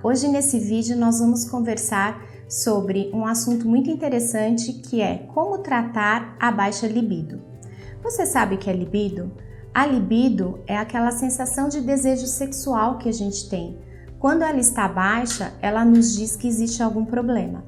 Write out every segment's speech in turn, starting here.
Hoje nesse vídeo nós vamos conversar sobre um assunto muito interessante que é como tratar a baixa libido. Você sabe o que é libido? A libido é aquela sensação de desejo sexual que a gente tem. Quando ela está baixa, ela nos diz que existe algum problema.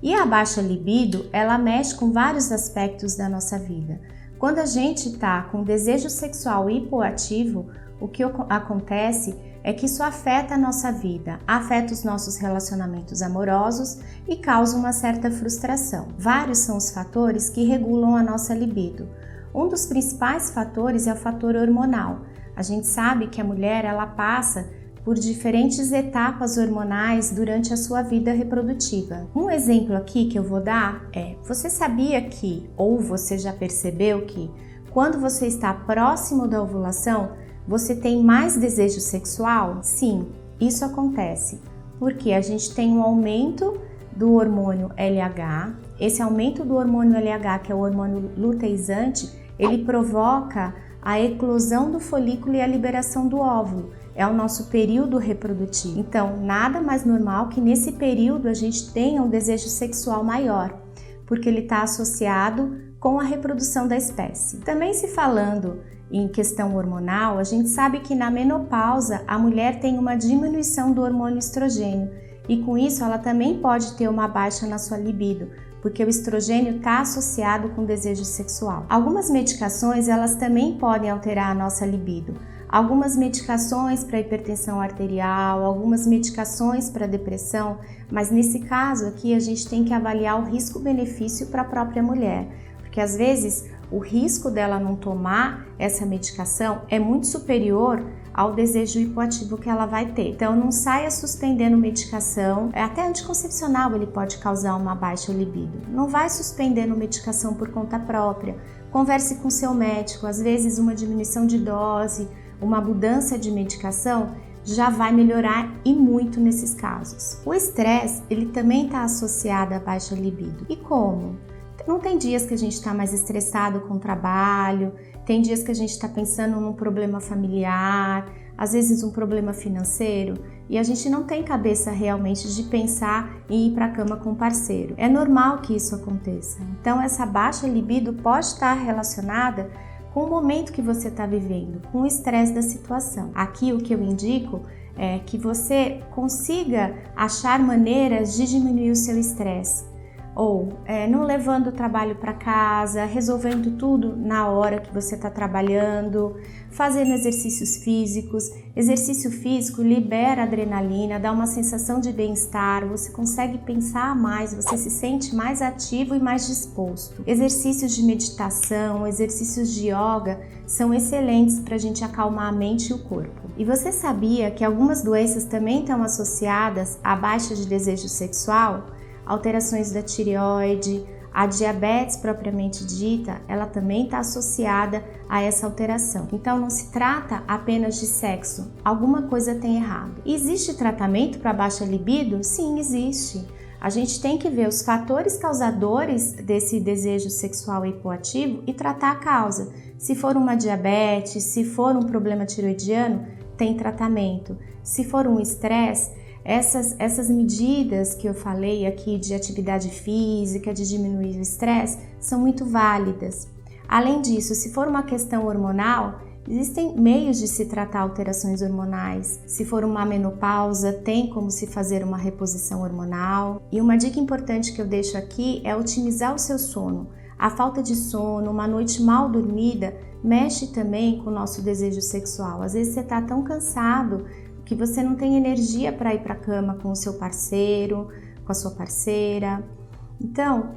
E a baixa libido, ela mexe com vários aspectos da nossa vida. Quando a gente está com desejo sexual hipoativo, o que acontece é que isso afeta a nossa vida, afeta os nossos relacionamentos amorosos e causa uma certa frustração. Vários são os fatores que regulam a nossa libido. Um dos principais fatores é o fator hormonal. A gente sabe que a mulher ela passa por diferentes etapas hormonais durante a sua vida reprodutiva. Um exemplo aqui que eu vou dar é: você sabia que, ou você já percebeu que, quando você está próximo da ovulação, você tem mais desejo sexual? Sim, isso acontece, porque a gente tem um aumento do hormônio LH. Esse aumento do hormônio LH, que é o hormônio luteizante, ele provoca a eclosão do folículo e a liberação do óvulo. É o nosso período reprodutivo. Então, nada mais normal que nesse período a gente tenha um desejo sexual maior, porque ele está associado com a reprodução da espécie. Também se falando em questão hormonal, a gente sabe que na menopausa a mulher tem uma diminuição do hormônio estrogênio e com isso ela também pode ter uma baixa na sua libido, porque o estrogênio está associado com desejo sexual. Algumas medicações elas também podem alterar a nossa libido. Algumas medicações para hipertensão arterial, algumas medicações para depressão, mas nesse caso aqui a gente tem que avaliar o risco-benefício para a própria mulher, porque às vezes o risco dela não tomar essa medicação é muito superior ao desejo hipoativo que ela vai ter. Então não saia suspendendo medicação, até anticoncepcional ele pode causar uma baixa libido. Não vai suspendendo medicação por conta própria. Converse com seu médico, às vezes uma diminuição de dose, uma mudança de medicação já vai melhorar e muito nesses casos. O estresse, ele também está associado à baixa libido. E como? Não tem dias que a gente está mais estressado com o trabalho, tem dias que a gente está pensando num problema familiar, às vezes um problema financeiro, e a gente não tem cabeça realmente de pensar em ir para a cama com o parceiro. É normal que isso aconteça. Então essa baixa libido pode estar relacionada com o momento que você está vivendo, com o estresse da situação. Aqui o que eu indico é que você consiga achar maneiras de diminuir o seu estresse, ou não levando o trabalho para casa, resolvendo tudo na hora que você está trabalhando, fazendo exercícios físicos. Exercício físico libera adrenalina, dá uma sensação de bem-estar, você consegue pensar mais, você se sente mais ativo e mais disposto. Exercícios de meditação, exercícios de yoga são excelentes para a gente acalmar a mente e o corpo. E você sabia que algumas doenças também estão associadas à baixa de desejo sexual? Alterações da tireoide, a diabetes propriamente dita, ela também está associada a essa alteração. Então não se trata apenas de sexo, alguma coisa tem errado. Existe tratamento para baixa libido? Sim, existe. A gente tem que ver os fatores causadores desse desejo sexual hipoativo e tratar a causa. Se for uma diabetes, se for um problema tireoidiano, tem tratamento. Se for um estresse, essas medidas que eu falei aqui de atividade física, de diminuir o estresse, são muito válidas. Além disso, se for uma questão hormonal, existem meios de se tratar alterações hormonais. Se for uma menopausa, tem como se fazer uma reposição hormonal. E uma dica importante que eu deixo aqui é otimizar o seu sono. A falta de sono, uma noite mal dormida, mexe também com o nosso desejo sexual. Às vezes você está tão cansado que você não tem energia para ir para a cama com o seu parceiro, com a sua parceira. Então,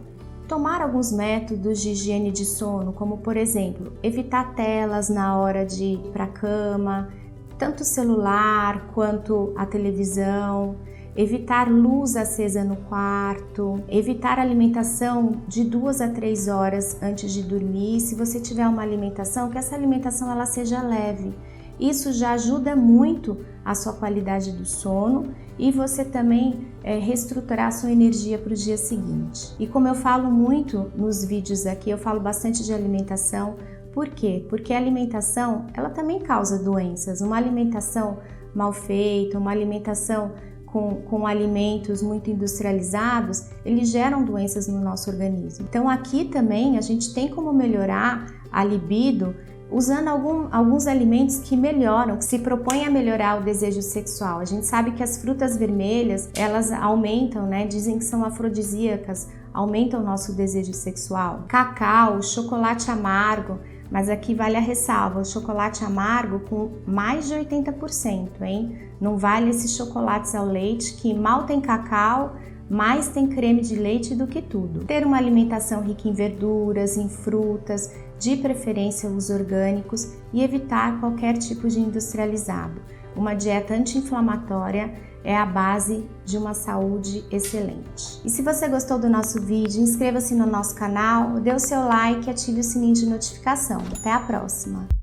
tomar alguns métodos de higiene de sono, como por exemplo, evitar telas na hora de ir para a cama, tanto o celular quanto a televisão, evitar luz acesa no quarto, evitar alimentação de 2 a 3 horas antes de dormir. Se você tiver uma alimentação, que essa alimentação ela seja leve. Isso já ajuda muito a sua qualidade do sono e você também reestruturar a sua energia para o dia seguinte. E como eu falo muito nos vídeos aqui, eu falo bastante de alimentação. Por quê? Porque a alimentação, ela também causa doenças. Uma alimentação mal feita, uma alimentação com alimentos muito industrializados, eles geram doenças no nosso organismo. Então aqui também a gente tem como melhorar a libido usando alguns alimentos que melhoram, que se propõem a melhorar o desejo sexual. A gente sabe que as frutas vermelhas, elas aumentam, né? Dizem que são afrodisíacas, aumentam o nosso desejo sexual. Cacau, chocolate amargo, mas aqui vale a ressalva, o chocolate amargo com mais de 80%, hein? Não vale esses chocolates ao leite que mal tem cacau, mais tem creme de leite do que tudo. Ter uma alimentação rica em verduras, em frutas, de preferência os orgânicos e evitar qualquer tipo de industrializado. Uma dieta anti-inflamatória é a base de uma saúde excelente. E se você gostou do nosso vídeo, inscreva-se no nosso canal, dê o seu like e ative o sininho de notificação. Até a próxima!